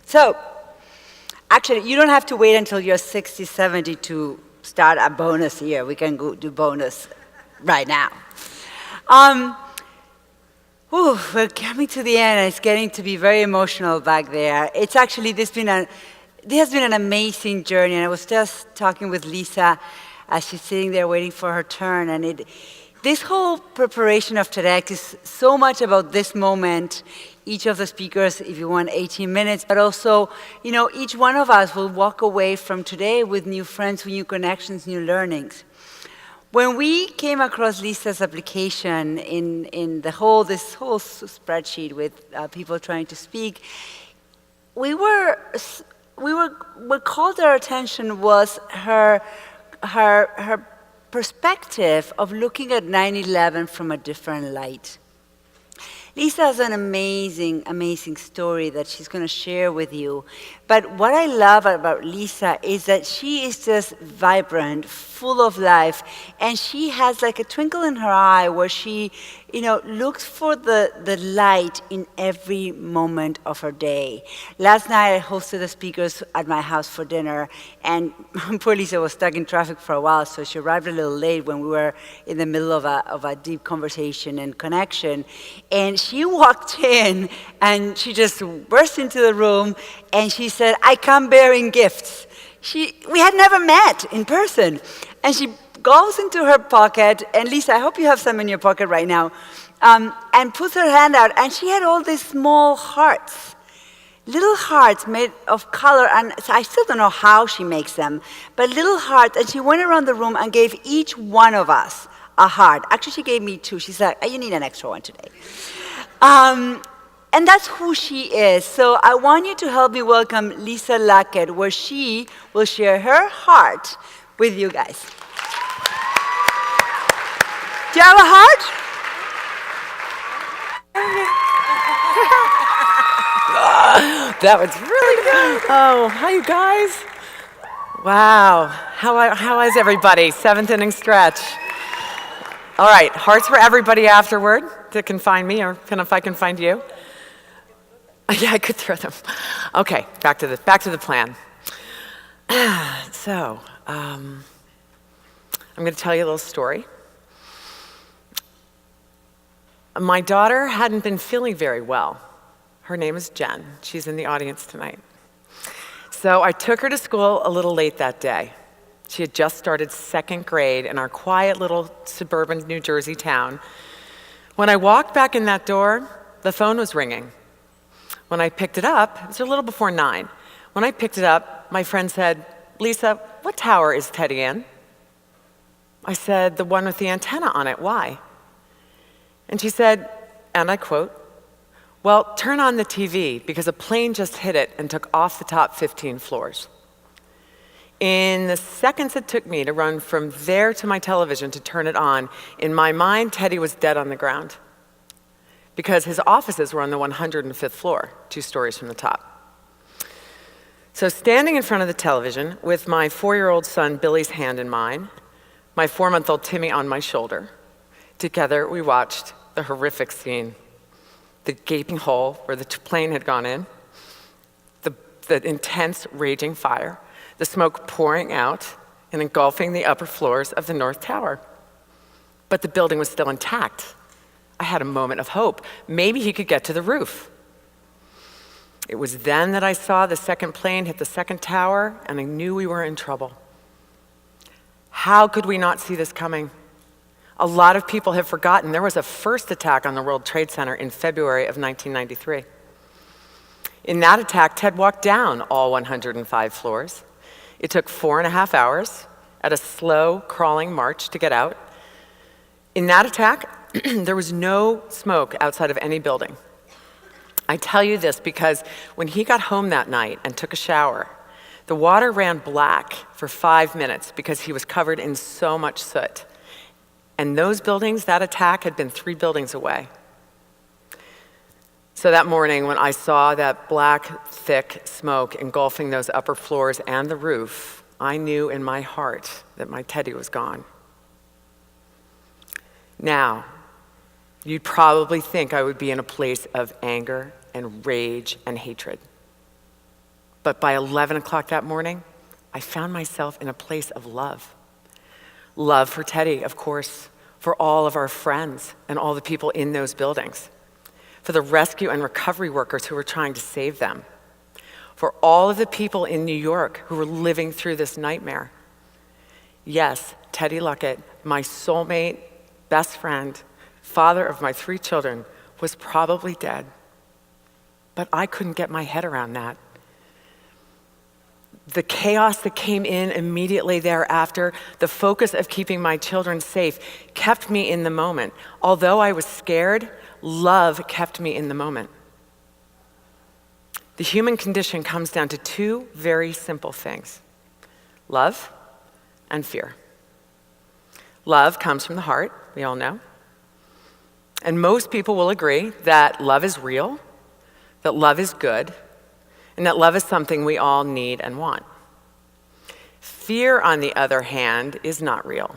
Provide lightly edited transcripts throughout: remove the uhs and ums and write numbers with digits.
So, actually, you don't have to wait until you're 60, 70 to start a bonus year. We can go do bonus right now. We're coming to the end, and it's getting to be very emotional back there. It's actually, this has been an amazing journey, and I was just talking with Lisa as she's sitting there waiting for her turn, and this whole preparation of TEDx is so much about this moment. Each of the speakers, if you want, 18 minutes, but also, each one of us will walk away from today with new friends, new connections, new learnings. When we came across Lisa's application in this whole spreadsheet with people trying to speak, what called our attention was her perspective of looking at 9/11 from a different light. Lisa has an amazing, amazing story that she's going to share with you. But what I love about Lisa is that she is just vibrant, full of life, and she has like a twinkle in her eye where she, looks for the light in every moment of her day. Last night, I hosted the speakers at my house for dinner, and poor Lisa was stuck in traffic for a while, so she arrived a little late when we were in the middle of a deep conversation and connection. And she walked in, and she just burst into the room, and she said, "I come bearing gifts." We had never met in person. And she goes into her pocket, and Lisa, I hope you have some in your pocket right now, and puts her hand out, and she had all these small hearts, little hearts made of color, and so I still don't know how she makes them, but little hearts, and she went around the room and gave each one of us a heart. Actually, she gave me 2. She said, "You need an extra one today." And that's who she is. So I want you to help me welcome Lisa Luckett, where she will share her heart with you guys. Do you have a heart? That was really good. Oh, hi, you guys. Wow. How is everybody? 7th inning stretch. All right, hearts for everybody afterward that can find me, or if I can find you. Yeah, I could throw them. Okay, back to the plan. So, I'm going to tell you a little story. My daughter hadn't been feeling very well. Her name is Jen. She's in the audience tonight. So I took her to school a little late that day. She had just started 2nd grade in our quiet little suburban New Jersey town. When I walked back in that door, the phone was ringing. When I picked it up, it was a little before 9. When I picked it up, my friend said, "Lisa, what tower is Teddy in?" I said, "The one with the antenna on it, why?" And she said, and I quote, "Well, turn on the TV because a plane just hit it and took off the top 15 floors." In the seconds it took me to run from there to my television to turn it on, in my mind, Teddy was dead on the ground, because his offices were on the 105th floor, 2 stories from the top. So standing in front of the television with my 4-year-old son Billy's hand in mine, my 4-month-old Timmy on my shoulder, together we watched the horrific scene. The gaping hole where the plane had gone in, the intense raging fire, the smoke pouring out and engulfing the upper floors of the North Tower. But the building was still intact. I had a moment of hope. Maybe he could get to the roof. It was then that I saw the second plane hit the second tower, and I knew we were in trouble. How could we not see this coming? A lot of people have forgotten there was a first attack on the World Trade Center in February of 1993. In that attack, Ted walked down all 105 floors. It took 4.5 hours at a slow, crawling march to get out. In that attack, there was no smoke outside of any building. I tell you this because when he got home that night and took a shower, the water ran black for 5 minutes because he was covered in so much soot. And those buildings, that attack had been 3 buildings away. So that morning when I saw that black, thick smoke engulfing those upper floors and the roof, I knew in my heart that my Teddy was gone. Now, you'd probably think I would be in a place of anger and rage and hatred. But by 11 o'clock that morning, I found myself in a place of love. Love for Teddy, of course, for all of our friends and all the people in those buildings, for the rescue and recovery workers who were trying to save them, for all of the people in New York who were living through this nightmare. Yes, Teddy Luckett, my soulmate, best friend, father of my 3 children, was probably dead. But I couldn't get my head around that. The chaos that came in immediately thereafter, the focus of keeping my children safe, kept me in the moment. Although I was scared, love kept me in the moment. The human condition comes down to 2 very simple things: love and fear. Love comes from the heart, we all know. And most people will agree that love is real, that love is good, and that love is something we all need and want. Fear, on the other hand, is not real.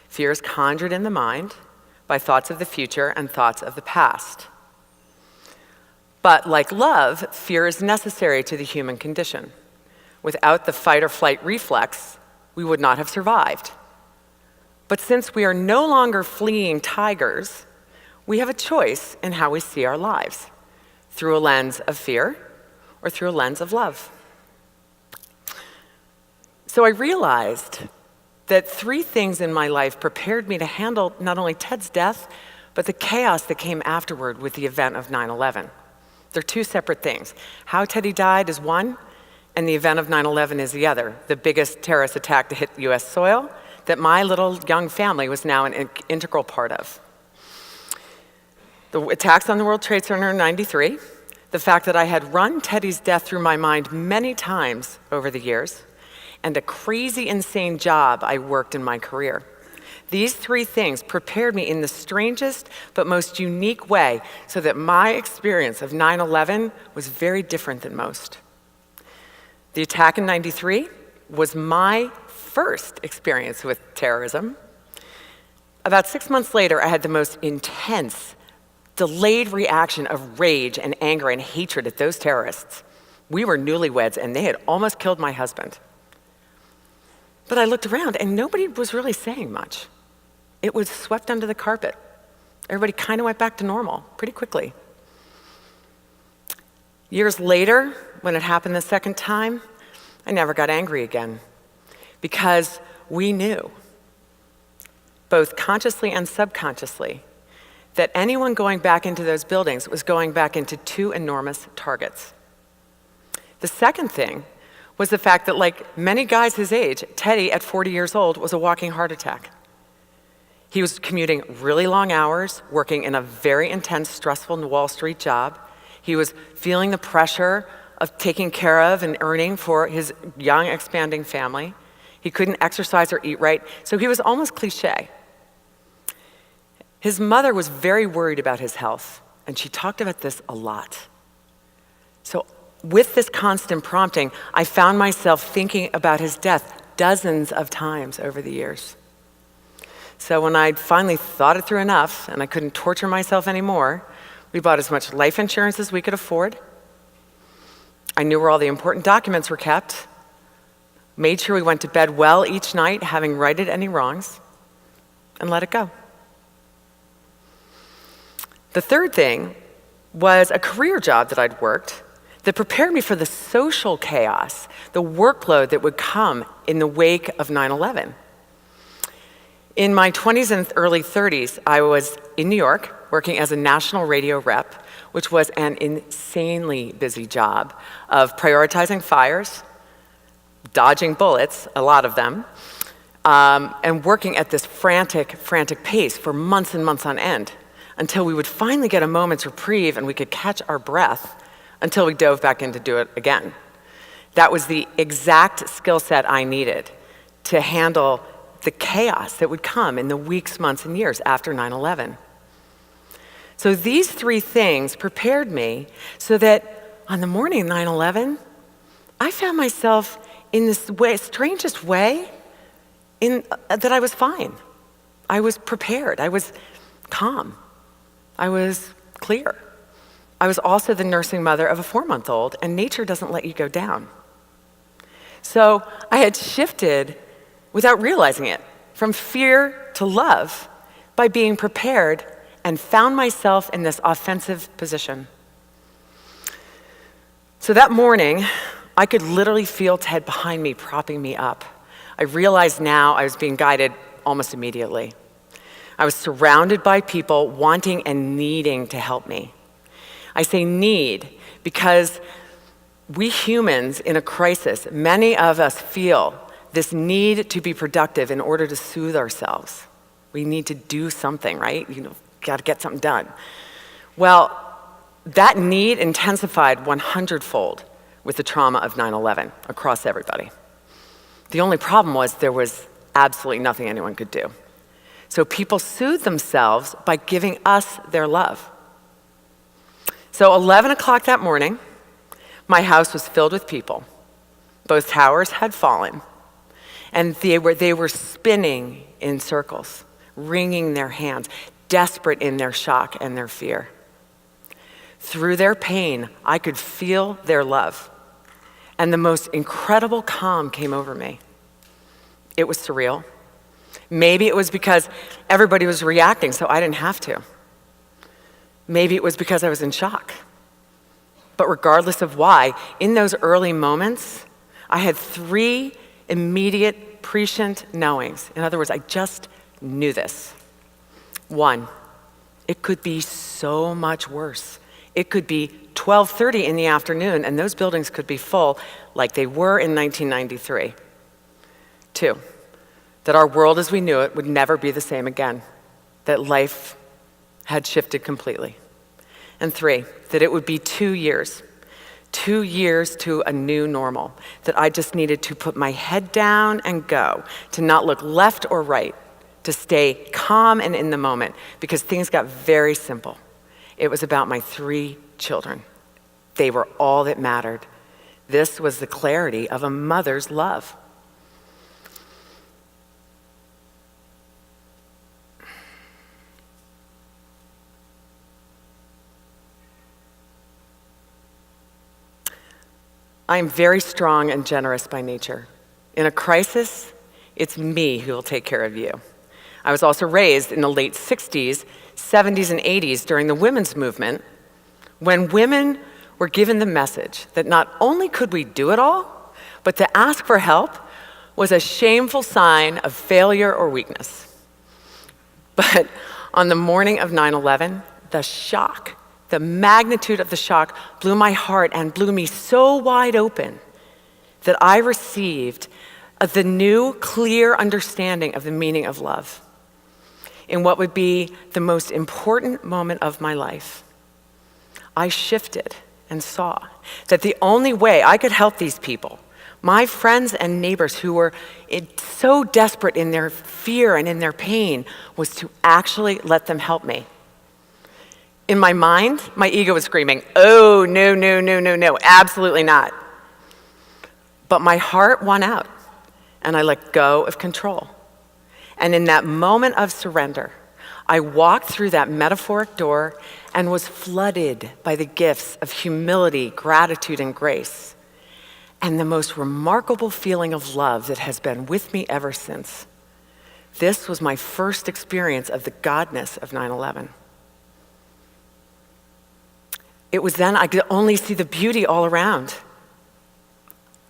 Fear is conjured in the mind by thoughts of the future and thoughts of the past. But like love, fear is necessary to the human condition. Without the fight or flight reflex, we would not have survived. But since we are no longer fleeing tigers, we have a choice in how we see our lives, through a lens of fear or through a lens of love. So I realized that 3 things in my life prepared me to handle not only Ted's death, but the chaos that came afterward with the event of 9/11. They're 2 separate things. How Teddy died is one, and the event of 9/11 is the other, the biggest terrorist attack to hit US soil that my little young family was now an integral part of. The attacks on the World Trade Center in '93, the fact that I had run Teddy's death through my mind many times over the years, and a crazy, insane job I worked in my career. These 3 things prepared me in the strangest but most unique way so that my experience of 9/11 was very different than most. The attack in '93 was my first experience with terrorism. About 6 months later, I had the most intense, delayed reaction of rage and anger and hatred at those terrorists. We were newlyweds and they had almost killed my husband. But I looked around and nobody was really saying much. It was swept under the carpet. Everybody kind of went back to normal pretty quickly. Years later, when it happened the second time, I never got angry again because we knew, both consciously and subconsciously, that anyone going back into those buildings was going back into 2 enormous targets. The second thing was the fact that, like many guys his age, Teddy, at 40 years old, was a walking heart attack. He was commuting really long hours, working in a very intense, stressful Wall Street job. He was feeling the pressure of taking care of and earning for his young, expanding family. He couldn't exercise or eat right, so he was almost cliche. His mother was very worried about his health, and she talked about this a lot. So with this constant prompting, I found myself thinking about his death dozens of times over the years. So when I finally thought it through enough and I couldn't torture myself anymore, we bought as much life insurance as we could afford. I knew where all the important documents were kept, made sure we went to bed well each night, having righted any wrongs, and let it go. The third thing was a career job that I'd worked that prepared me for the social chaos, the workload that would come in the wake of 9/11. In my 20s and early 30s, I was in New York working as a national radio rep, which was an insanely busy job of prioritizing fires, dodging bullets, a lot of them, and working at this frantic pace for months and months on end until we would finally get a moment's reprieve and we could catch our breath until we dove back in to do it again. That was the exact skill set I needed to handle the chaos that would come in the weeks, months, and years after 9/11. So these 3 things prepared me so that on the morning of 9/11, I found myself in this way, strangest way, that I was fine. I was prepared. I was calm. I was clear. I was also the nursing mother of a 4-month-old, and nature doesn't let you go down. So I had shifted without realizing it from fear to love by being prepared and found myself in this offensive position. So that morning, I could literally feel Ted behind me, propping me up. I realized now I was being guided almost immediately. I was surrounded by people wanting and needing to help me. I say need because we humans in a crisis, many of us feel this need to be productive in order to soothe ourselves. We need to do something, right? Got to get something done. Well, that need intensified 100-fold with the trauma of 9/11 across everybody. The only problem was there was absolutely nothing anyone could do. So people soothed themselves by giving us their love. So 11 o'clock that morning, my house was filled with people. Both towers had fallen, and they were spinning in circles, wringing their hands, desperate in their shock and their fear. Through their pain, I could feel their love, and the most incredible calm came over me. It was surreal. Maybe it was because everybody was reacting, so I didn't have to. Maybe it was because I was in shock. But regardless of why, in those early moments, I had 3 immediate prescient knowings. In other words, I just knew this. 1, it could be so much worse. It could be 12:30 in the afternoon, and those buildings could be full like they were in 1993. 2, that our world as we knew it would never be the same again, that life had shifted completely. And 3, that it would be 2 years to a new normal, that I just needed to put my head down and go, to not look left or right, to stay calm and in the moment, because things got very simple. It was about my 3 children. They were all that mattered. This was the clarity of a mother's love. I am very strong and generous by nature. In a crisis, it's me who will take care of you. I was also raised in the late 60s, 70s, and 80s during the women's movement, when women were given the message that not only could we do it all, but to ask for help was a shameful sign of failure or weakness. But on the morning of 9/11, the shock, the magnitude of the shock blew my heart and blew me so wide open that I received the new, clear understanding of the meaning of love in what would be the most important moment of my life. I shifted and saw that the only way I could help these people, my friends and neighbors who were so desperate in their fear and in their pain, was to actually let them help me. In my mind, my ego was screaming, oh, no, no, no, no, no, absolutely not. But my heart won out, and I let go of control. And in that moment of surrender, I walked through that metaphoric door and was flooded by the gifts of humility, gratitude, and grace, and the most remarkable feeling of love that has been with me ever since. This was my first experience of the godness of 9/11. It was then I could only see the beauty all around.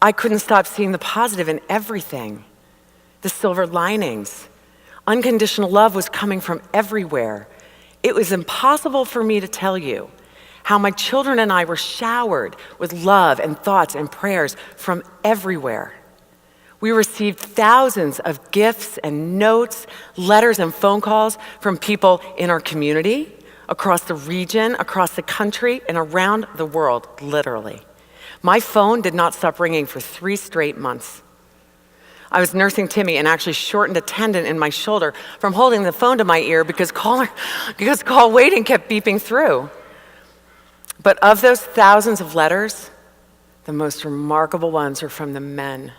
I couldn't stop seeing the positive in everything, the silver linings. Unconditional love was coming from everywhere. It was impossible for me to tell you how my children and I were showered with love and thoughts and prayers from everywhere. We received thousands of gifts and notes, letters and phone calls from people in our community, across the region, across the country, and around the world, literally. My phone did not stop ringing for 3 straight months. I was nursing Timmy and actually shortened a tendon in my shoulder from holding the phone to my ear because call waiting kept beeping through. But of those thousands of letters, the most remarkable ones were from the men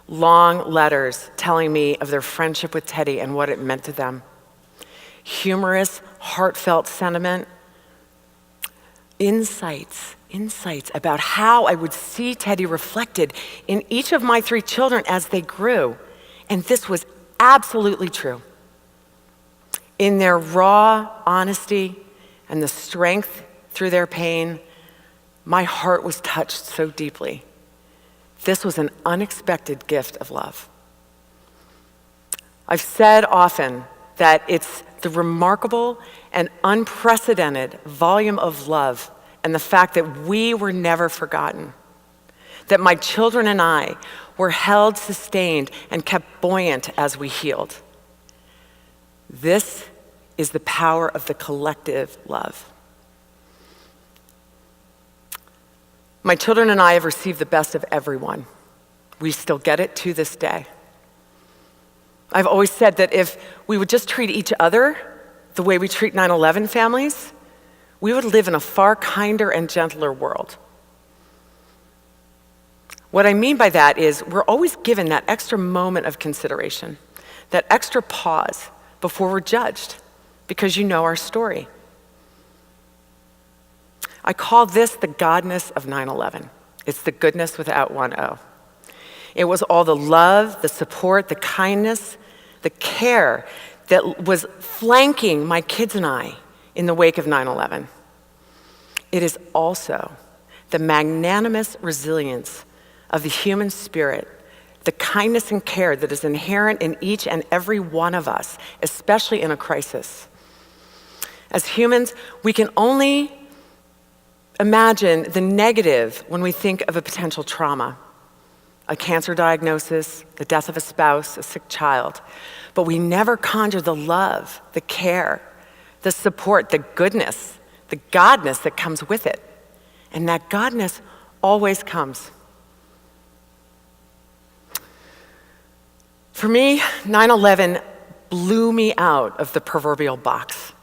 long letters telling me of their friendship with Teddy and what it meant to them. Humorous, heartfelt sentiment, insights about how I would see Teddy reflected in each of my 3 children as they grew. And this was absolutely true. In their raw honesty and the strength through their pain, my heart was touched so deeply. This was an unexpected gift of love. I've said often that it's the remarkable and unprecedented volume of love and the fact that we were never forgotten, that my children and I were held, sustained, and kept buoyant as we healed. This is the power of the collective love. My children and I have received the best of everyone. We still get it to this day. I've always said that if we would just treat each other the way we treat 9/11 families, we would live in a far kinder and gentler world. What I mean by that is we're always given that extra moment of consideration, that extra pause before we're judged, because you know our story. I call this the godness of 9/11. It's the goodness without one O. It was all the love, the support, the kindness, the care that was flanking my kids and I in the wake of 9/11. It is also the magnanimous resilience of the human spirit, the kindness and care that is inherent in each and every one of us, especially in a crisis. As humans, we can only imagine the negative when we think of a potential trauma, a cancer diagnosis, the death of a spouse, a sick child. But we never conjure the love, the care, the support, the goodness, the godness that comes with it. And that godness always comes. For me, 9/11 blew me out of the proverbial box.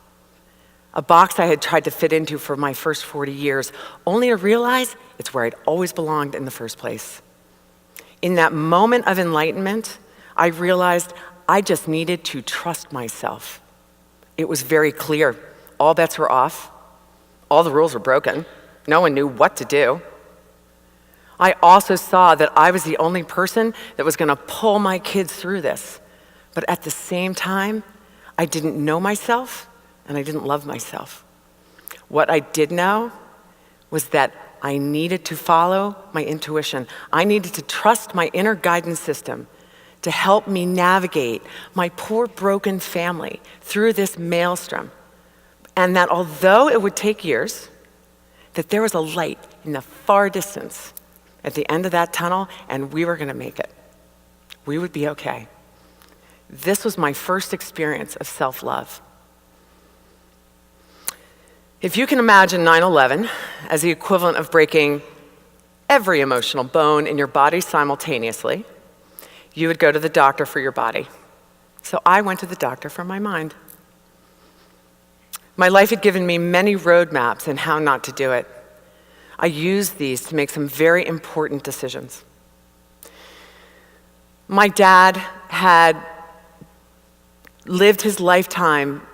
A box I had tried to fit into for my first 40 years, only to realize it's where I'd always belonged in the first place. In that moment of enlightenment, I realized I just needed to trust myself. It was very clear. All bets were off. All the rules were broken. No one knew what to do. I also saw that I was the only person that was going to pull my kids through this. But at the same time, I didn't know myself and I didn't love myself. What I did know was that I needed to follow my intuition. I needed to trust my inner guidance system to help me navigate my poor broken family through this maelstrom. And that although it would take years, that there was a light in the far distance at the end of that tunnel, and we were going to make it. We would be okay. This was my first experience of self-love. If you can imagine 9/11 as the equivalent of breaking every emotional bone in your body simultaneously, you would go to the doctor for your body. So I went to the doctor for my mind. My life had given me many roadmaps in how not to do it. I used these to make some very important decisions. My dad had lived his lifetime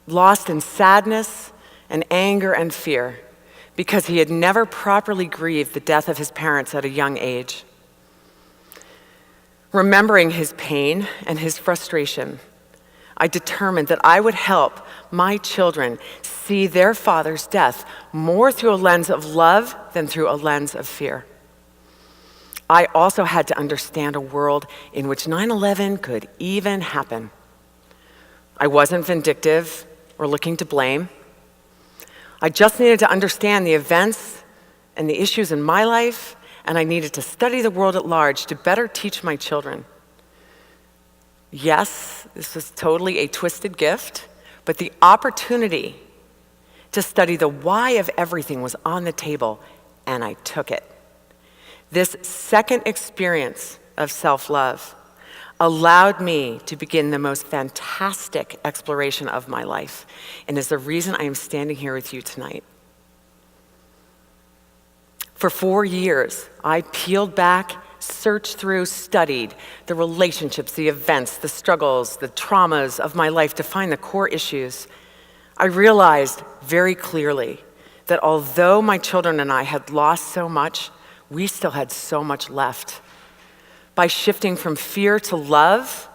lost in sadness and anger and fear because he had never properly grieved the death of his parents at a young age. Remembering his pain and his frustration, I determined that I would help my children see their father's death more through a lens of love than through a lens of fear. I also had to understand a world in which 9/11 could even happen. I wasn't vindictive or looking to blame. I just needed to understand the events and the issues in my life, and I needed to study the world at large to better teach my children. Yes, this was totally a twisted gift, but the opportunity to study the why of everything was on the table, and I took it. This second experience of self-love allowed me to begin the most fantastic exploration of my life, and is the reason I am standing here with you tonight. For 4 years, I peeled back, searched through, studied the relationships, the events, the struggles, the traumas of my life to find the core issues, I realized very clearly that although my children and I had lost so much, we still had so much left. By shifting from fear to love,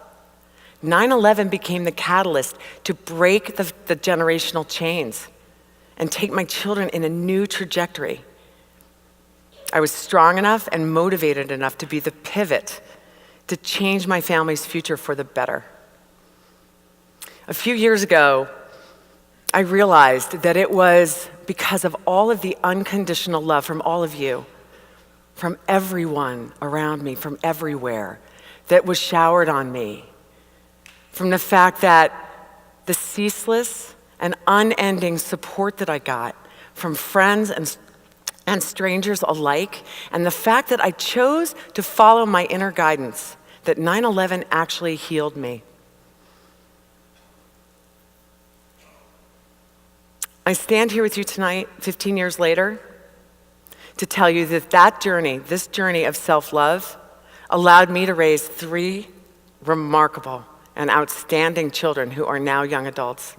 9/11 became the catalyst to break the generational chains and take my children in a new trajectory. I was strong enough and motivated enough to be the pivot to change my family's future for the better. A few years ago, I realized that it was because of all of the unconditional love from all of you, from everyone around me, from everywhere, that was showered on me. From the fact that the ceaseless and unending support that I got from friends and strangers alike, and the fact that I chose to follow my inner guidance, that 9/11 actually healed me. I stand here with you tonight, 15 years later, to tell you that journey, this journey of self-love, allowed me to raise 3 remarkable and outstanding children who are now young adults.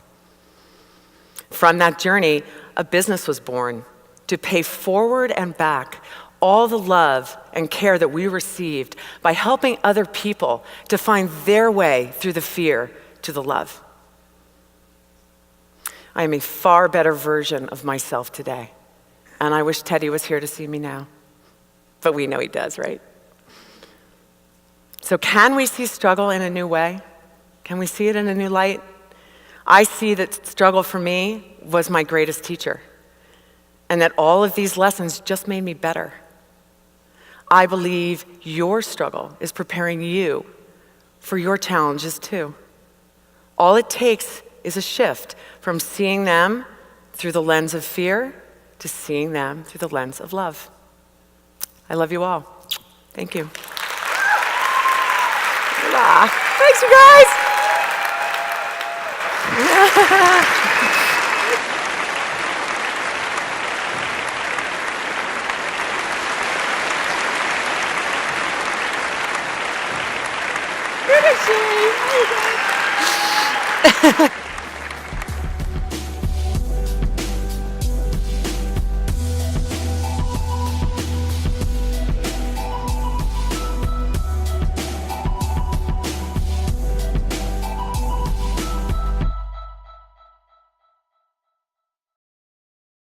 From that journey, a business was born to pay forward and back all the love and care that we received by helping other people to find their way through the fear to the love. I am a far better version of myself today, and I wish Teddy was here to see me now. But we know he does, right? So can we see struggle in a new way? Can we see it in a new light? I see that struggle for me was my greatest teacher, and that all of these lessons just made me better. I believe your struggle is preparing you for your challenges too. All it takes is a shift from seeing them through the lens of fear to seeing them through the lens of love. I love you all. Thank you. Thanks, you guys. Good to see you.